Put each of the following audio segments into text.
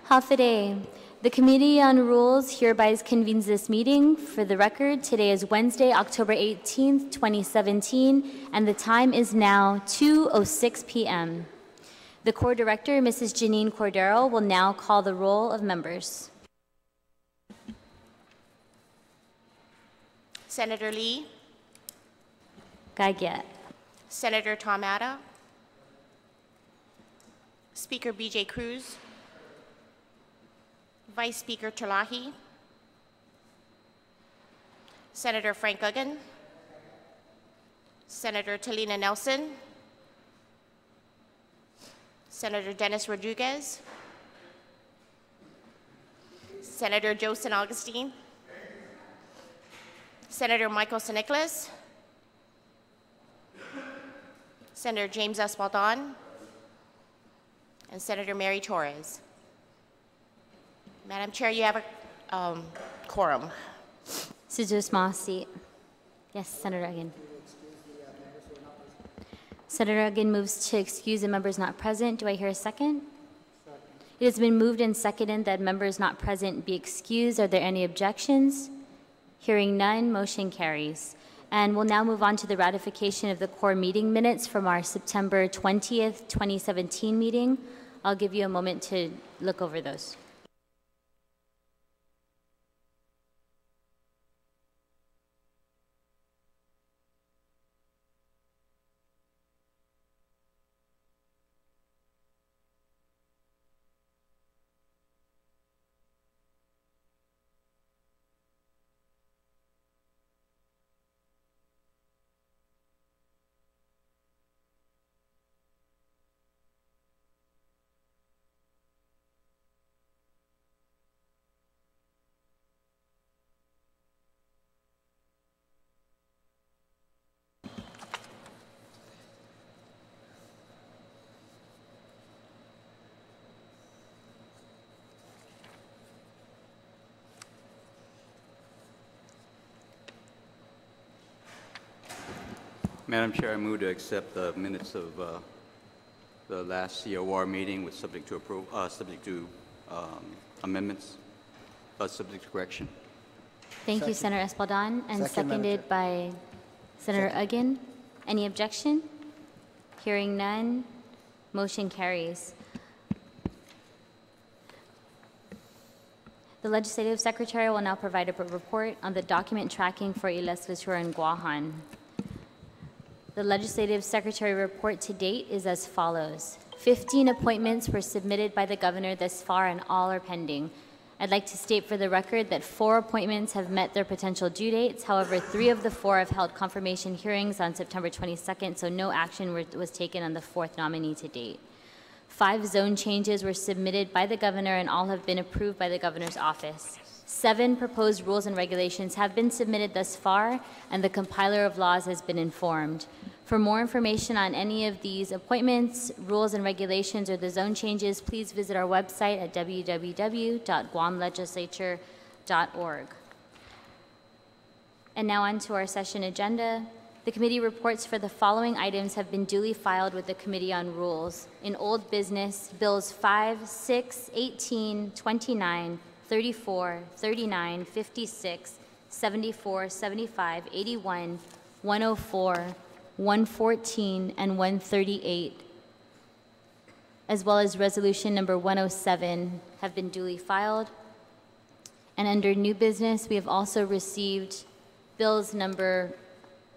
Hafiday. The Committee on Rules hereby convenes this meeting. For the record, today is Wednesday, October 18th, 2017, and the time is now 2:06 p.m. The Core Director, Mrs. Janine Cordero, will now call the roll of members. Senator Lee. Gaget. Senator Tom Atta. Speaker BJ Cruz. Vice Speaker Terlahi. Senator Frank Uggan. Senator Talina Nelson. Senator Dennis Rodriguez. Senator Joe San Augustine. Senator Michael San Nicolas. Senator James Espaldon. And Senator Mary Torres. Madam Chair, you have a quorum. Suju small seat. Yes, Senator Uggan. Senator Uggan moves to excuse the members not present. Do I hear a second? It has been moved and seconded that members not present be excused. Are there any objections? Hearing none, motion carries. And we'll now move on to the ratification of the core meeting minutes from our September 20th, 2017 meeting. I'll give you a moment to look over those. Madam Chair, I move to accept the minutes of the last COR meeting with subject to amendments, subject to correction. Thank you, Senator Espaldon, and seconded by Senator Uggan. Any objection? Hearing none, motion carries. The Legislative Secretary will now provide a report on the document tracking for Legislature in Guam. The Legislative Secretary report to date is as follows. 15 appointments were submitted by the Governor thus far and all are pending. I'd like to state for the record that 4 appointments have met their potential due dates. However, 3 of the 4 have held confirmation hearings on September 22nd, so no action was taken on the 4th nominee to date. 5 zone changes were submitted by the Governor and all have been approved by the Governor's office. 7 proposed rules and regulations have been submitted thus far, and the compiler of laws has been informed. For more information on any of these appointments, rules and regulations, or the zone changes, please visit our website at www.guamlegislature.org. And now on to our session agenda. The committee reports for the following items have been duly filed with the Committee on Rules. In old business, Bills 5, 6, 18, 29, 34, 39, 56, 74, 75, 81, 104, 114, and 138, as well as resolution number 107 have been duly filed. And under new business, we have also received bills number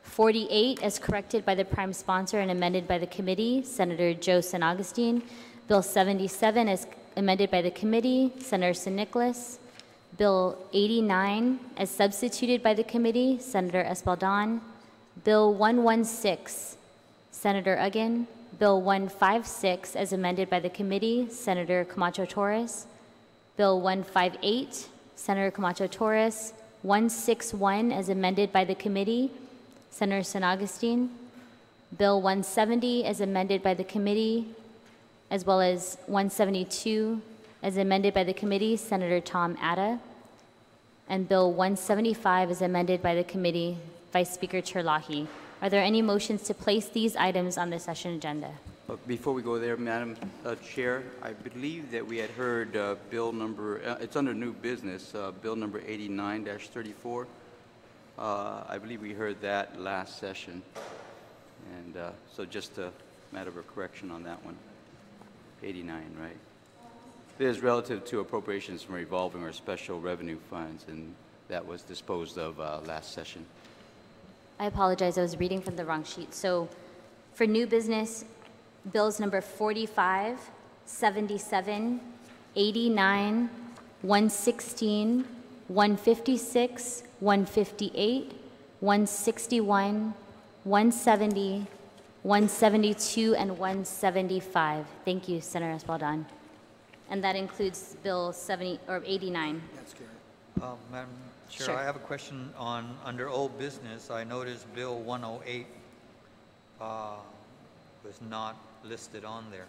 48 as corrected by the prime sponsor and amended by the committee, Senator Joe San Augustine. Bill 77 as amended by the committee, Senator San Nicolas. Bill 89 as substituted by the committee, Senator Espaldon. Bill 116, Senator Uggan. Bill 156 as amended by the committee, Senator Camacho Torres. Bill 158, Senator Camacho Torres. 161 as amended by the committee, Senator San Augustine. Bill 170 as amended by the committee, as well as 172 as amended by the committee, Senator Tom Atta. And Bill 175 as amended by the committee, Vice Speaker Terlahi. Are there any motions to place these items on the session agenda? But before we go there, Madam Chair, I believe that we had heard bill number, it's under new business, bill number 89-34. I believe we heard that last session. And so just a matter of a correction on that one. 89, right? It is relative to appropriations from revolving or special revenue funds, and that was disposed of last session. I apologize, I was reading from the wrong sheet. So for new business, bills number 45, 77, 89, 116, 156, 158, 161, 170, 172, and 175. Thank you, Senator Espaldon. And that includes Bill 70 or 89. That's correct. Madam Chair, Sure. I have a question on, under old business. I noticed Bill 108 was not listed on there.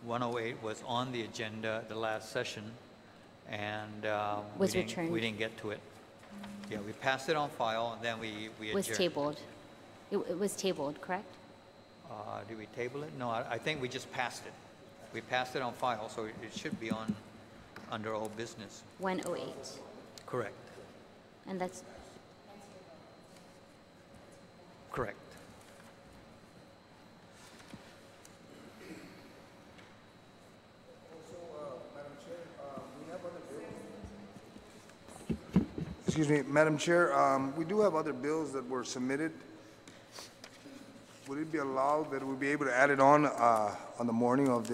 108 was on the agenda the last session, and Was returned. we didn't get to it. Yeah, we passed it on file, and then we Was adjourned. tabled. It was tabled, correct? Did we table it? No, I think we just passed it. We passed it on file, so it should be on, under old business. 108. Correct. And that's, Correct. Excuse me, Madam Chair, we do have other bills that were submitted. Would it be allowed that we'll be able to add it on the morning of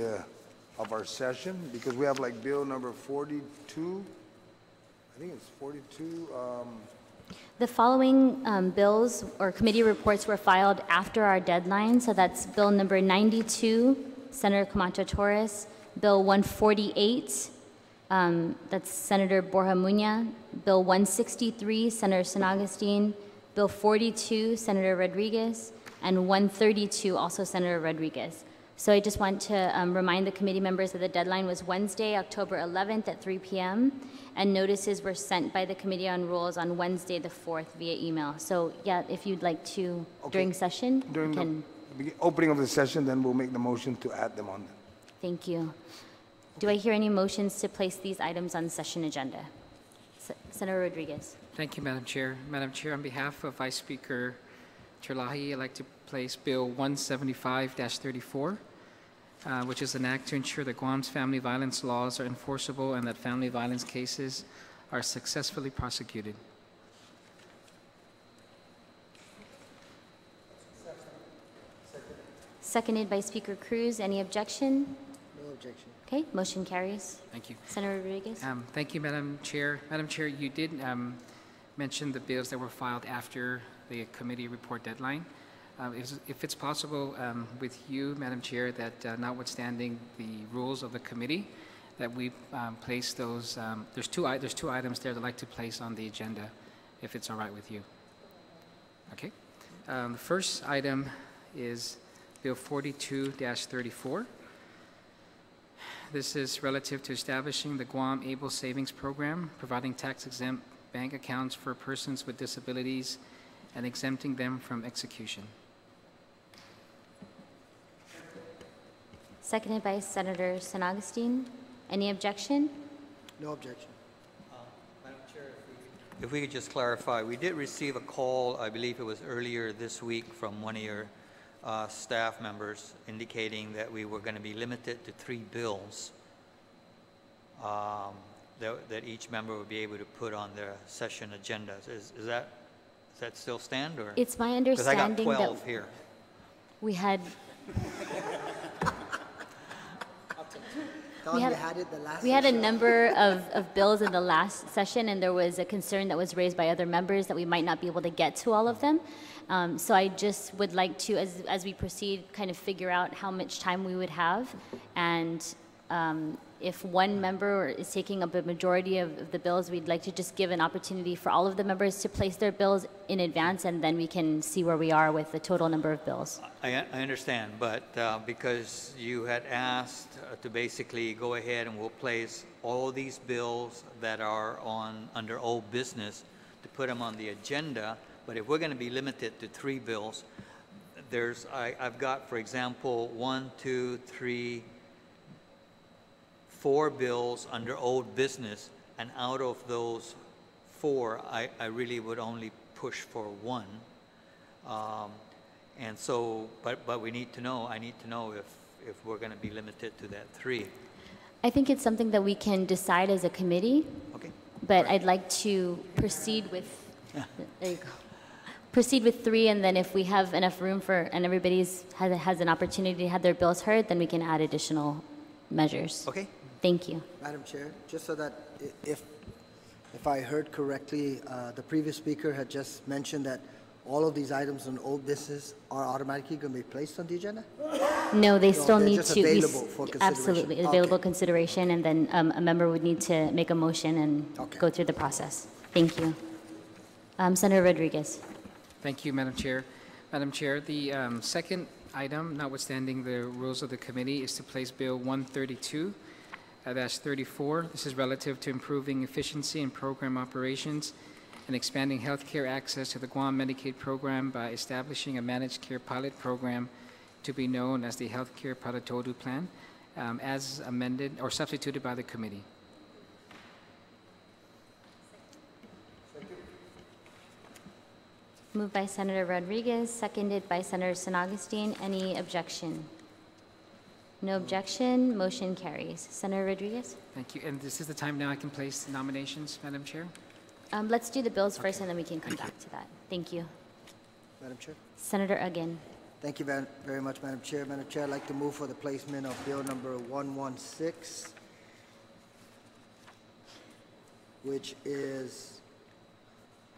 our session? Because we have like bill number 42, I think it's 42. the following bills or committee reports were filed after our deadline. So that's Bill number 92, Senator Camacho Torres. Bill 148, that's Senator Borja Muña. Bill 163, Senator San Agustin. Bill 42, Senator Rodriguez. And 132, also Senator Rodriguez. So I just want to remind the committee members that the deadline was Wednesday, October 11th at 3 p.m. And notices were sent by the Committee on Rules on Wednesday the 4th via email. So yeah, if you'd like to, during session, During you can, the opening of the session, then we'll make the motion to add them on. thank you. Do I hear any motions to place these items on session agenda? Senator Rodriguez. Thank you, Madam Chair. Madam Chair, on behalf of Vice Speaker Terlahi, I'd like to place Bill 175-34, which is an act to ensure that Guam's family violence laws are enforceable and that family violence cases are successfully prosecuted. Seconded by Speaker Cruz. Any objection? No objection. Okay, motion carries. Thank you. Senator Rodriguez. Thank you, Madam Chair. Madam Chair, you did mention the bills that were filed after the committee report deadline. If it's possible with you, Madam Chair, that notwithstanding the rules of the committee, that we place those, there's two items there that I'd like to place on the agenda, if it's all right with you. Okay. The first item is Bill 42-34. This is relative to establishing the Guam Able Savings Program, providing tax-exempt bank accounts for persons with disabilities and exempting them from execution. Seconded by Senator San Agustin. Any objection? No objection. Madam Chair, if we could just clarify, we did receive a call, I believe it was earlier this week, from one of your staff members indicating that we were going to be limited to 3 bills that each member would be able to put on their session agendas. Does that still stand? Or It's my because I got understanding 12 that here. we had, Thought had- you had it the last we had a session. number of bills in the last session, and there was a concern that was raised by other members that we might not be able to get to all of them. So I just would like to, as we proceed, kind of figure out how much time we would have. And if one member is taking up a majority of the bills, we'd like to just give an opportunity for all of the members to place their bills in advance, and then we can see where we are with the total number of bills. I understand, but because you had asked to basically go ahead and we'll place all these bills that are under old business to put them on the agenda, but if we're going to be limited to 3 bills, I've got, for example, 1, 2, 3, 4 bills under old business, and out of those 4, I really would only push for 1. And so, but we need to know, I need to know if we're going to be limited to that 3. I think it's something that we can decide as a committee, Okay? but I'd like to proceed with, there you go. Proceed with 3, and then if we have enough room for, and everybody's has an opportunity to have their bills heard, then we can add additional measures. Okay? Thank you. Madam Chair, just so that if I heard correctly, the previous speaker had just mentioned that all of these items on old business are automatically going to be placed on the agenda? No, they still they're need just to. available for consideration. Absolutely, Okay. available consideration, and then a member would need to make a motion and Okay. go through the process. Thank you. Senator Rodriguez. Thank you, Madam Chair. Madam Chair, the second item, notwithstanding the rules of the committee, is to place Bill 132-34. This is relative to improving efficiency in program operations and expanding healthcare access to the Guam Medicaid program by establishing a managed care pilot program to be known as the Healthcare Palitodu Plan, as amended or substituted by the committee. Moved by Senator Rodriguez, seconded by Senator San Augustine. Any objection? No objection, motion carries. Senator Rodriguez? Thank you. And this is the time now I can place nominations, Madam Chair. Let's do the bills first, and then we can come back to that. Thank you. Madam Chair? Senator Again. Thank you very much, Madam Chair. Madam Chair, I'd like to move for the placement of Bill number 116, which is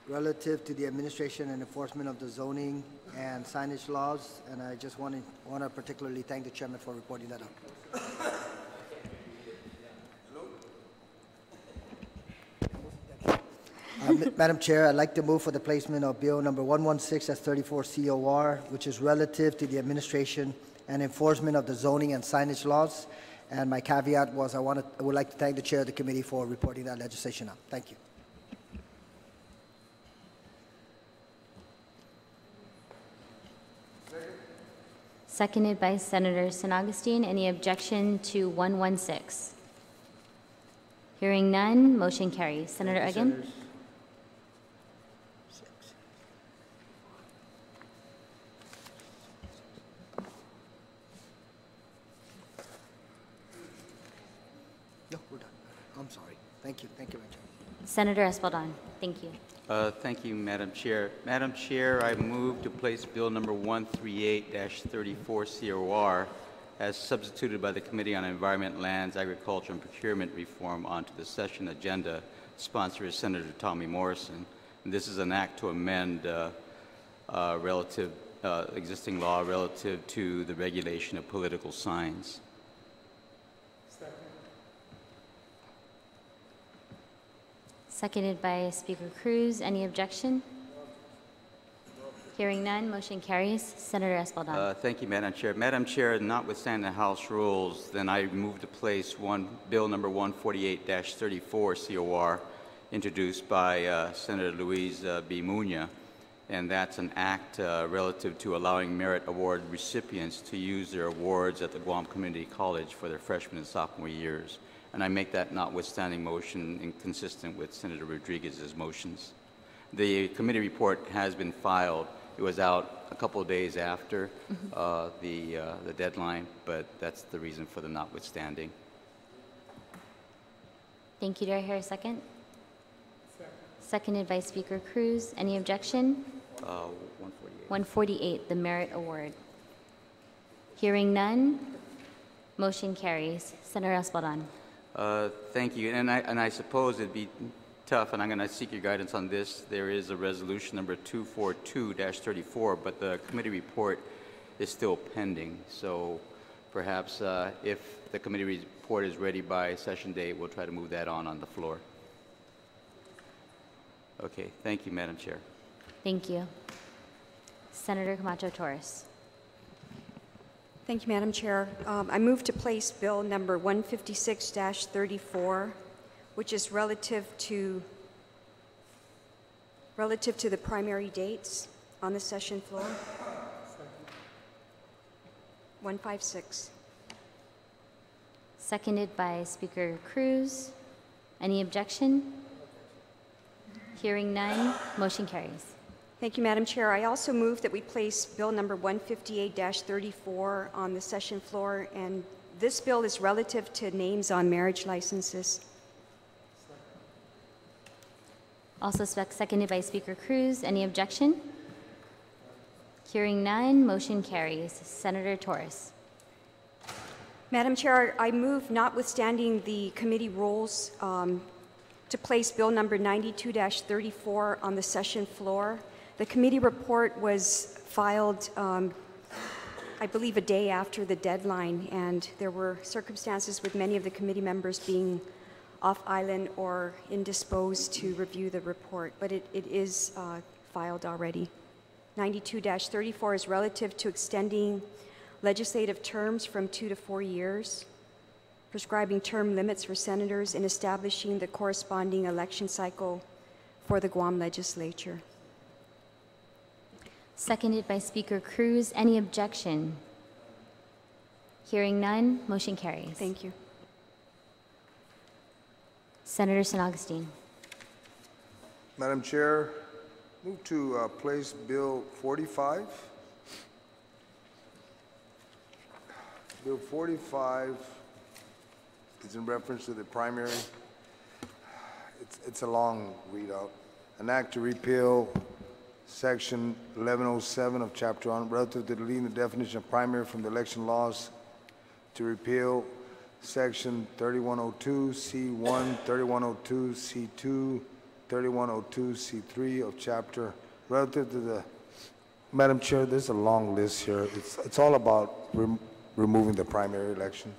relative to the administration and enforcement of the zoning and signage laws, and I just want to particularly thank the chairman for reporting that up. Madam Chair, I'd like to move for the placement of Bill number 116, that's 34 COR, which is relative to the administration and enforcement of the zoning and signage laws. And my caveat was I would like to thank the chair of the committee for reporting that legislation up. Thank you. Seconded by Senator San Augustine. Any objection to 116? Hearing none, motion carries. Senator Again? No, we're done. I'm sorry. Thank you. Thank you, Madam Chair. Senator Espaldon. Thank you. Thank you, Madam Chair. Madam Chair, I move to place Bill number 138-34 COR as substituted by the Committee on Environment, Lands, Agriculture, and Procurement Reform onto the session agenda. Sponsor is Senator Tommy Morrison. And this is an act to amend existing law relative to the regulation of political signs. Seconded by Speaker Cruz. Any objection? Hearing none, motion carries. Senator Espaldon. Thank you, Madam Chair. Madam Chair, notwithstanding the House rules, then I move to place Bill number 148-34 COR, introduced by Senator Luis B. Muña, and that's an act relative to allowing merit award recipients to use their awards at the Guam Community College for their freshman and sophomore years. And I make that notwithstanding motion inconsistent with Senator Rodriguez's motions. The committee report has been filed. It was out a couple of days after the deadline, but that's the reason for the notwithstanding. Thank you. Do I hear a second? Seconded by Speaker Cruz. Any objection? 148. 148, the Merit Award. Hearing none, motion carries. Senator Espaldon. Thank you. And I suppose it'd be tough, and I'm going to seek your guidance on this. There is a resolution number 242-34, but the committee report is still pending. So perhaps if the committee report is ready by session date, we'll try to move that on the floor. Okay. Thank you, Madam Chair. Thank you. Senator Camacho Torres. Thank you, Madam Chair. I move to place Bill number 156-34, which is relative to the primary dates on the session floor. 156. Seconded by Speaker Cruz. Any objection? Hearing none, motion carries. Thank you, Madam Chair. I also move that we place Bill number 158-34 on the session floor, and this bill is relative to names on marriage licenses. Also seconded by Speaker Cruz. Any objection? Hearing none, motion carries. Senator Torres. Madam Chair, I move, notwithstanding the committee rules, to place Bill number 92-34 on the session floor. The committee report was filed, I believe, a day after the deadline, and there were circumstances with many of the committee members being off island or indisposed to review the report, but it is filed already. 92-34 is relative to extending legislative terms from 2 to 4 years, prescribing term limits for senators, and establishing the corresponding election cycle for the Guam Legislature. Seconded by Speaker Cruz. Any objection? Hearing none, motion carries. Thank you. Senator San Augustine. Madam Chair, move to place Bill 45. Bill 45 is in reference to the primary. It's a long readout. An act to repeal Section 1107 of Chapter 1 relative to deleting the definition of primary from the election laws, to repeal Section 3102C1, 3102C2, 3102C3 of Chapter relative to the... Madam Chair, there's a long list here. It's all about removing the primary election.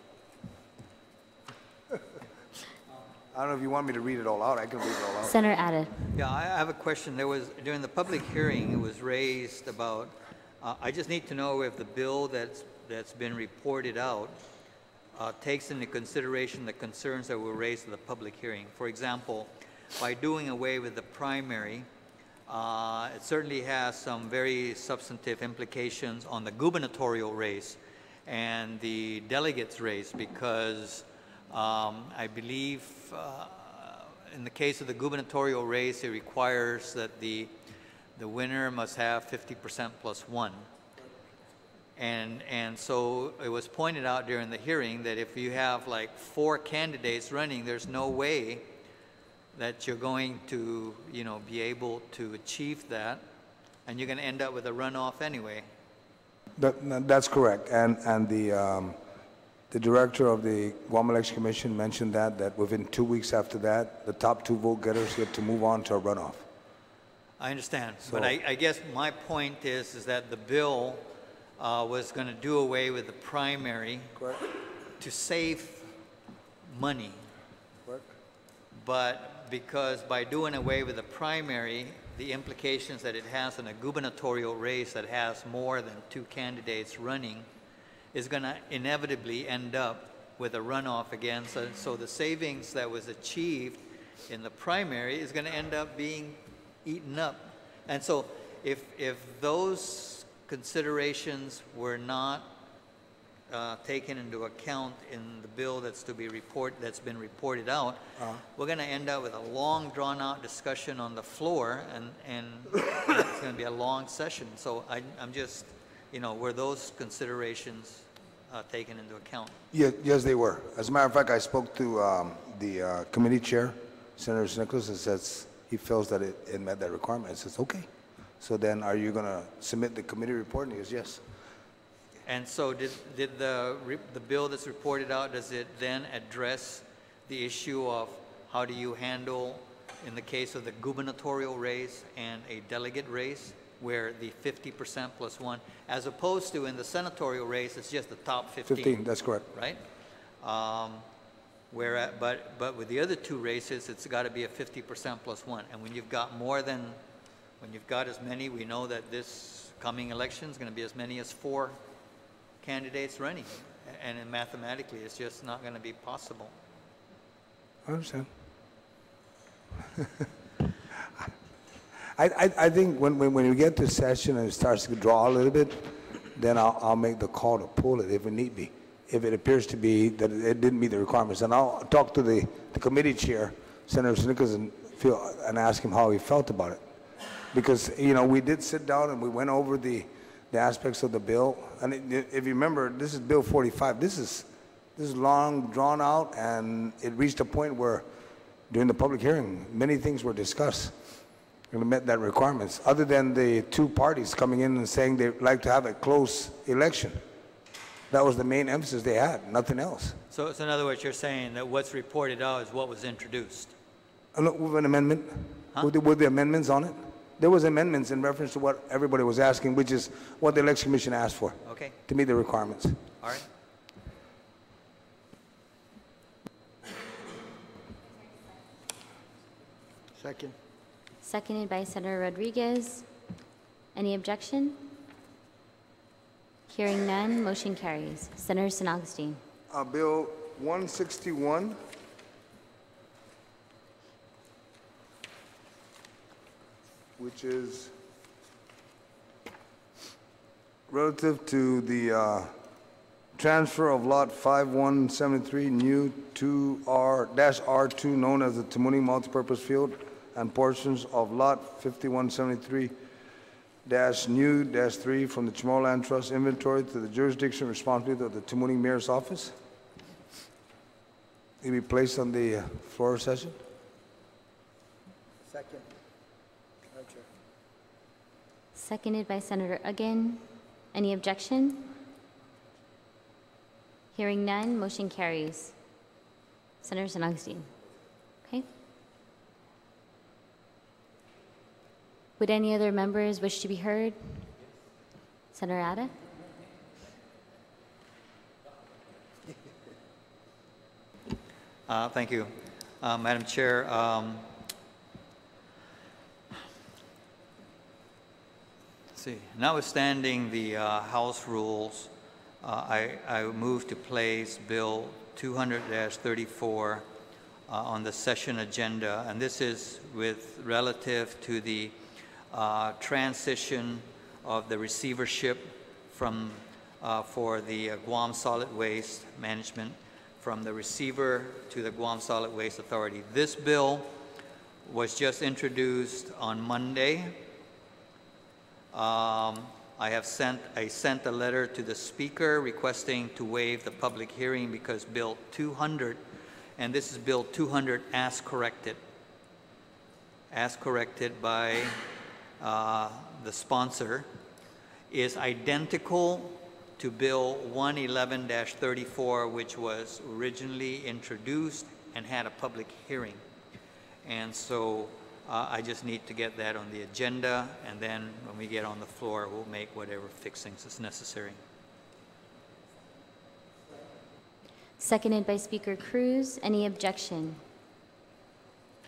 I don't know if you want me to read it all out. I can read it all out. Senator Added. Yeah, I have a question. There was, during the public hearing, it was raised about, I just need to know if the bill that's been reported out takes into consideration the concerns that were raised in the public hearing. For example, by doing away with the primary, it certainly has some very substantive implications on the gubernatorial race and the delegates race, because I believe in the case of the gubernatorial race, it requires that the winner must have 50% plus one. And so it was pointed out during the hearing that if you have like 4 candidates running, there's no way that you're going to, be able to achieve that, and you're going to end up with a runoff anyway. That's correct. And the director of the Guam Election Commission mentioned that within 2 weeks after that, the top 2 vote getters get to move on to a runoff. I understand, but I guess my point is that the bill was going to do away with the primary. Correct. To save money. Correct. But because by doing away with the primary, the implications that it has in a gubernatorial race that has more than 2 candidates running is going to inevitably end up with a runoff again. So the savings that was achieved in the primary is going to end up being eaten up. And so if those considerations were not taken into account in the bill that's been reported out, we're going to end up with a long drawn-out discussion on the floor, and it's going to be a long session. So I'm just, were those considerations taken into account? Yes, they were. As a matter of fact, I spoke to the committee chair, Senator Nicholas, and says he feels that it met that requirement. I says, okay. So then are you going to submit the committee report? And he goes, yes. And so did the bill that's reported out, does it then address the issue of how do you handle, in the case of the gubernatorial race and a delegate race, where the 50% plus one, as opposed to in the senatorial race, it's just the top 15. 15, that's correct. Right? But with the other 2 races, it's got to be a 50% plus one. And when you've got as many, we know that this coming election is going to be as many as 4 candidates running. And mathematically, it's just not going to be possible. I understand. I think when we get to session and it starts to draw a little bit, then I'll make the call to pull it if it need be, if it appears to be that it didn't meet the requirements. And I'll talk to the committee chair, Senator Snickers, and ask him how he felt about it. Because, you know, we did sit down and we went over the aspects of the bill. And if you remember, this is Bill 45. This is long drawn out, and it reached a point where during the public hearing, many things were discussed and met that requirements, other than the two parties coming in and saying they'd like to have a close election. That was the main emphasis they had, nothing else. So in other words, you're saying that what's reported out is what was introduced? With an amendment, Huh? with the amendments on it. There was amendments in reference to what everybody was asking, which is what the Election Commission asked for. Okay, To meet the requirements. all right. Second. Seconded by Senator Rodriguez. Any objection? Hearing none, motion carries. Senator San Augustine. Bill 161. Which is relative to the transfer of Lot 5173, new 2R-R2, known as the Tamuning Multipurpose Field, and portions of Lot 5173-new-3 from the Chamorro Land Trust inventory to the jurisdiction responsibility of the Tamuning Mayor's Office. It be placed on the floor of session. Second. Madam Chair. Seconded by Senator Uggan. Any objection? Hearing none, motion carries. Senator San Augustine. Okay. Would any other members wish to be heard? Senator Ada? Thank you. Madam Chair, let's see. Notwithstanding the House rules, I move to place Bill 200-34 on the session agenda, and this is with relative to the transition of the receivership from for the Guam Solid Waste Management from the receiver to the Guam Solid Waste Authority. This bill was just introduced on Monday. I sent a letter to the Speaker requesting to waive the public hearing because Bill 200, and this is Bill 200 as corrected by the sponsor, is identical to Bill 111-34, which was originally introduced and had a public hearing. And so I just need to get that on the agenda, and then when we get on the floor, we'll make whatever fixings is necessary. Seconded by Speaker Cruz. Any objection?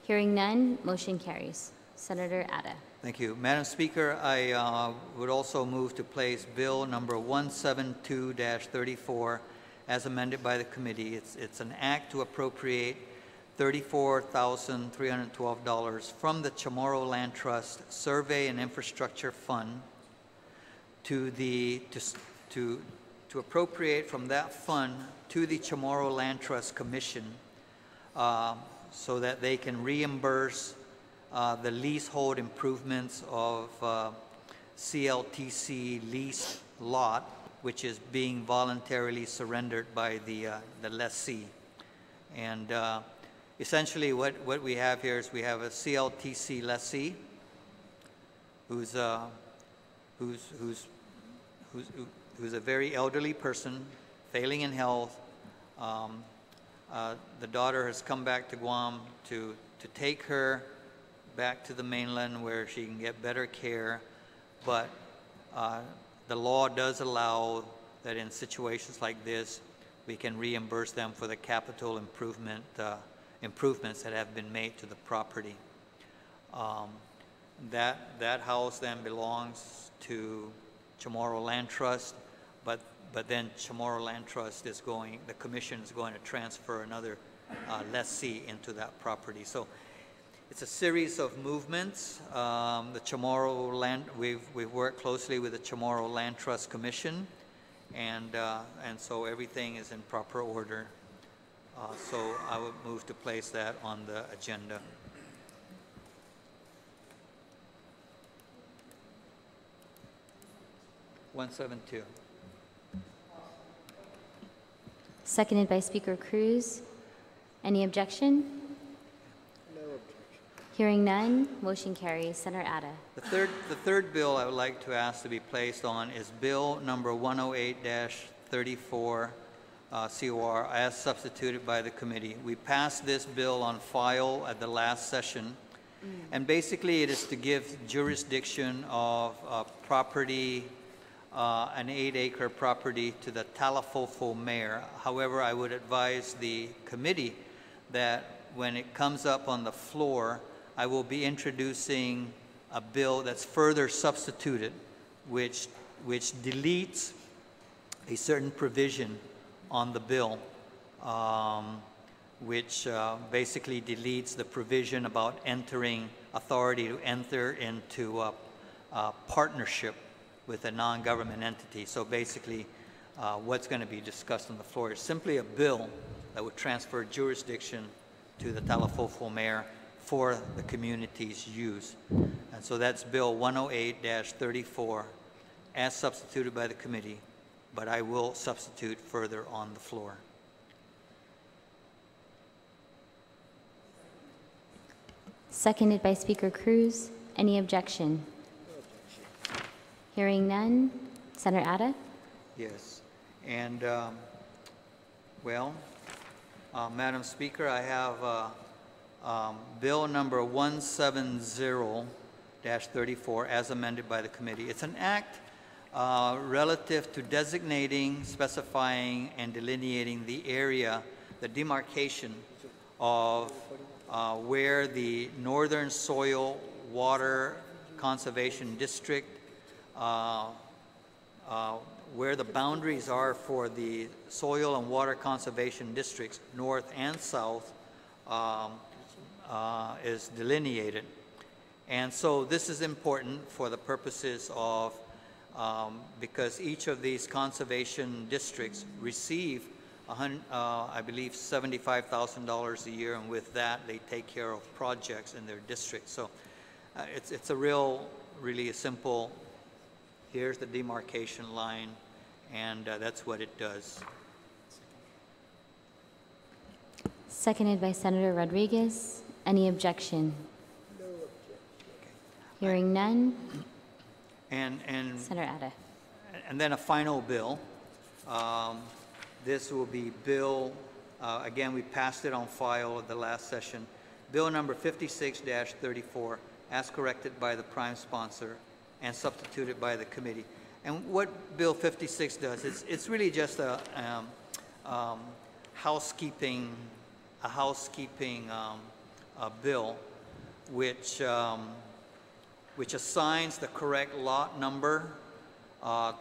Hearing none, motion carries. Senator Ada. Thank you. Madam Speaker, I would also move to place Bill number 172-34 as amended by the committee. It's an act to appropriate $34,312 from the Chamorro Land Trust Survey and Infrastructure Fund to appropriate from that fund to the Chamorro Land Trust Commission so that they can reimburse the leasehold improvements of CLTC leased lot, which is being voluntarily surrendered by the lessee. And essentially what we have here is we have a CLTC lessee who's a very elderly person, failing in health. The daughter has come back to Guam to take her back to the mainland where she can get better care, but the law does allow that in situations like this, we can reimburse them for the capital improvements that have been made to the property. That house then belongs to Chamorro Land Trust, but then Chamorro Land Trust is going, the commission is going to transfer another lessee into that property. So it's a series of movements. The Chamorro Land, we've worked closely with the Chamorro Land Trust Commission, and so everything is in proper order. So I would move to place that on the agenda. (172). Seconded by Speaker Cruz. Any objection? No objection. Hearing none, motion carries. Senator Atta. The third bill I would like to ask to be placed on is Bill number 108-34 COR as substituted by the committee. We passed this bill on file at the last session, and basically it is to give jurisdiction of property, an 8-acre property, to the Talafofo mayor. However, I would advise the committee that when it comes up on the floor, I will be introducing a bill that's further substituted, which deletes a certain provision on the bill, which basically deletes the provision about authority to enter into a partnership with a non-government entity. So basically, what's going to be discussed on the floor is simply a bill that would transfer jurisdiction to the Talafofo mayor for the community's use. And so that's Bill 108-34 as substituted by the committee, but I will substitute further on the floor. Seconded by Speaker Cruz. Any objection? Hearing none, Senator Atta. Yes. And, Madam Speaker, I have Bill number 170-34 as amended by the committee. It's an act relative to designating, specifying, and delineating the area, the demarcation of where the Northern Soil Water Conservation District, where the boundaries are for the soil and water conservation districts, north and south, is delineated. And so this is important for the purposes of, because each of these conservation districts receive, I believe, $75,000 a year, and with that, they take care of projects in their district. So it's a really a simple, here's the demarcation line, and that's what it does. Seconded by Senator Rodriguez. Any objection? No objection. Hearing none, And Senator Atta. And then a final bill. This will be Bill, again, we passed it on file at the last session. Bill number 56-34, as corrected by the prime sponsor and substituted by the committee. And what Bill 56 does, it's really just a housekeeping bill, which assigns the correct lot number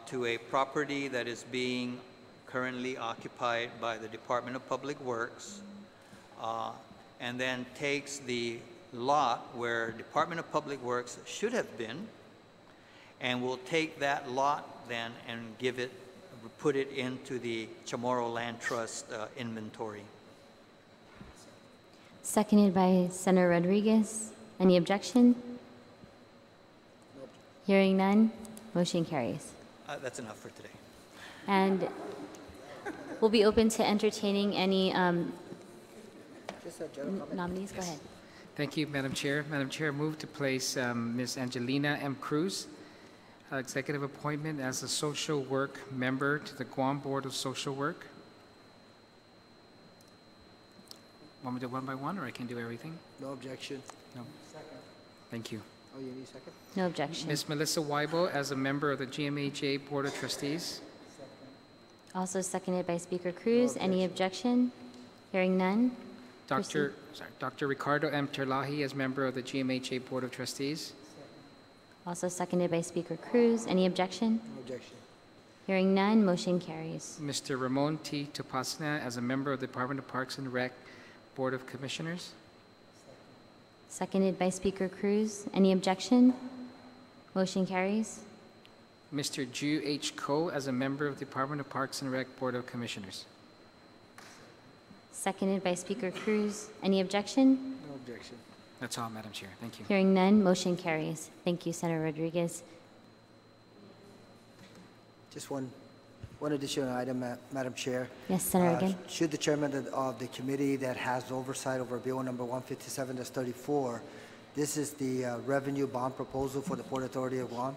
to a property that is being currently occupied by the Department of Public Works, and then takes the lot where Department of Public Works should have been, and will take that lot then and put it into the Chamorro Land Trust inventory. Seconded by Senator Rodriguez. Any objection? Hearing none, motion carries. That's enough for today. And we'll be open to entertaining any Just a general comment. nominees. Go ahead. Thank you, Madam Chair. Madam Chair, move to place Ms. Angelina M. Cruz, executive appointment as a social work member to the Guam Board of Social Work. Want me to do one by one, or I can do everything? No objection. No. Thank you. Oh, you need a second? No objection. Ms. Melissa Weibo as a member of the GMHA Board of Trustees. Also seconded by Speaker Cruz. Any objection? Hearing none. Dr. Ricardo M. Terlahi as member of the GMHA Board of Trustees. Also seconded by Speaker Cruz. Any objection? No objection. Hearing none, motion carries. Mr. Ramon T. Topasna as a member of the Department of Parks and Rec Board of Commissioners. Seconded by Speaker Cruz. Any objection? Motion carries. Mr. Ju H. Ko as a member of the Department of Parks and Rec Board of Commissioners. Seconded by Speaker Cruz. Any objection? No objection. That's all, Madam Chair. Thank you. Hearing none, motion carries. Thank you, Senator Rodriguez. Just one additional item, Madam Chair. Yes, Senator again. Should the chairman of the committee that has oversight over Bill number 157-34, this is the revenue bond proposal for the Port Authority of Guam.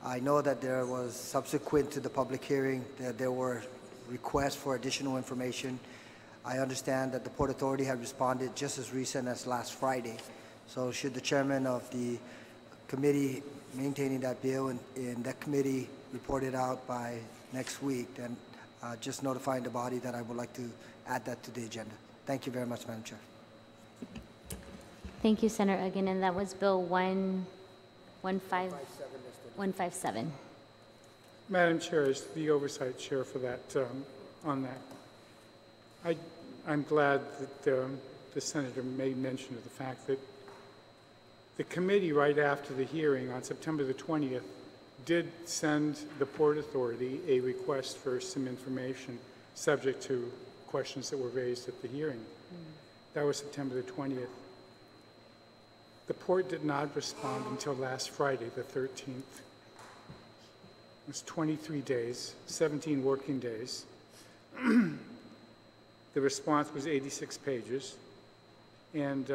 I know that there was, subsequent to the public hearing, that there were requests for additional information. I understand that the Port Authority had responded just as recent as last Friday. So should the chairman of the committee maintaining that bill and that committee report it out by next week, then just notifying the body that I would like to add that to the agenda. Thank you very much, Madam Chair. Thank you, Senator Ugin. And that was Bill 157. Madam Chair, as the oversight chair for that, on that, I'm glad that the senator made mention of the fact that the committee, right after the hearing on September the 20th, did send the Port Authority a request for some information subject to questions that were raised at the hearing. That was September the 20th. The Port did not respond until last Friday, the 13th. It was 23 days, 17 working days. The response was 86 pages, and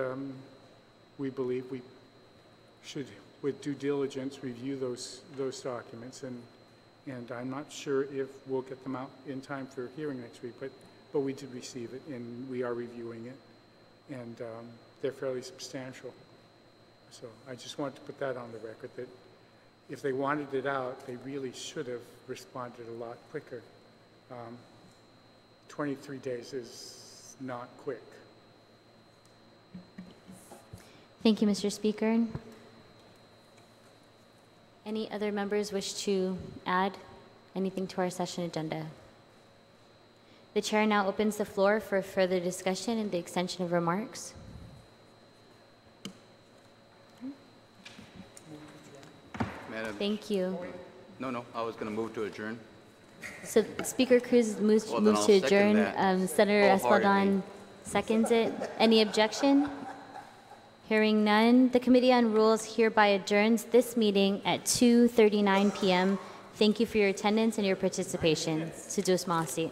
we believe we should, with due diligence, review those documents, and I'm not sure if we'll get them out in time for hearing next week, but we did receive it, and we are reviewing it, and they're fairly substantial. So I just wanted to put that on the record, that if they wanted it out, they really should have responded a lot quicker. 23 days is not quick. Thank you, Mr. Speaker. Any other members wish to add anything to our session agenda? The chair now opens the floor for further discussion and the extension of remarks. Madam, Thank you. no, I was going to move to adjourn. So Speaker Cruz moves Well, then to I'll second adjourn. that. Senator Wholeheartedly. Espaldon seconds it. Any objection? Hearing none, the Committee on Rules hereby adjourns this meeting at 2:39 p.m. Thank you for your attendance and your participation. Sudus Mahasi.